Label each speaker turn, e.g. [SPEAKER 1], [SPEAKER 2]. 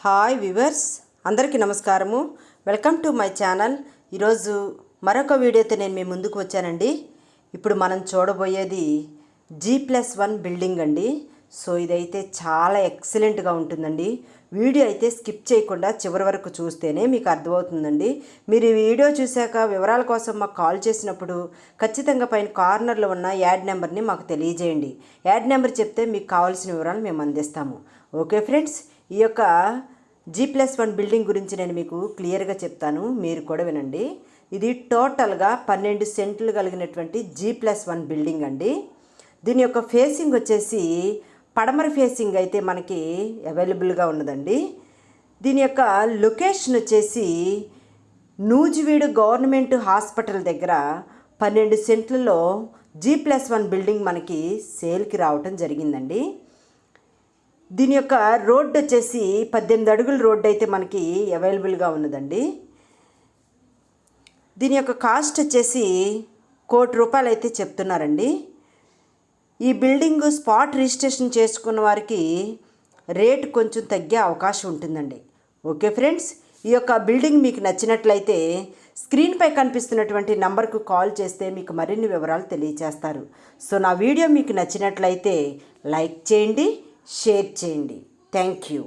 [SPEAKER 1] Hi viewers, అందరికీ నమస్కారము. Welcome to my channel. ఈరోజు మరొక వీడియోతో నేను మీ ముందుకు వచ్చానండి. ఇప్పుడు మనం చూడబోయేది G+1 బిల్డింగ్ అండి. సో ఇదైతే చాలా ఎక్సలెంట్గా ఉంటుందండి. వీడియో అయితే స్కిప్ చేయకుండా చివరి వరకు చూస్తేనే మీకు అర్థమవుతుందండి. మీరు ఈ వీడియో చూశాక వివరాల కోసం మాకు కాల్ చేసినప్పుడు ఖచ్చితంగా పైన కార్నర్లో ఉన్న యాడ్ నెంబర్ని మాకు తెలియజేయండి. యాడ్ నెంబర్ చెప్తే మీకు కావాల్సిన వివరాలు మేము అందిస్తాము. ఓకే ఫ్రెండ్స్, ఈ యొక్క G+1 బిల్డింగ్ గురించి నేను మీకు క్లియర్గా చెప్తాను, మీరు కూడా వినండి. ఇది టోటల్గా 12 సెంట్లు కలిగినటువంటి G+1 బిల్డింగ్ అండి. దీని యొక్క ఫేసింగ్ వచ్చేసి పడమర ఫేసింగ్ అయితే మనకి అవైలబుల్గా ఉన్నదండి. దీని యొక్క లొకేషన్ వచ్చేసి నూజివీడు గవర్నమెంట్ హాస్పిటల్ దగ్గర 12 సెంట్లలో G+1 బిల్డింగ్ మనకి సేల్కి రావటం జరిగిందండి. దీని యొక్క రోడ్డు వచ్చేసి 18 అడుగుల రోడ్డు అయితే మనకి అవైలబుల్గా ఉన్నదండి. దీని యొక్క కాస్ట్ వచ్చేసి ₹1,00,00,000 అయితే చెప్తున్నారండి. ఈ బిల్డింగ్ స్పాట్ రిజిస్ట్రేషన్ చేసుకున్న వారికి రేటు కొంచెం తగ్గే అవకాశం ఉంటుందండి. ఓకే ఫ్రెండ్స్, ఈ యొక్క బిల్డింగ్ మీకు నచ్చినట్లయితే స్క్రీన్పై కనిపిస్తున్నటువంటి నంబర్కు కాల్ చేస్తే మీకు మరిన్ని వివరాలు తెలియజేస్తారు. సో నా వీడియో మీకు నచ్చినట్లయితే లైక్ చేయండి, షేర్ చేయండి. Thank you.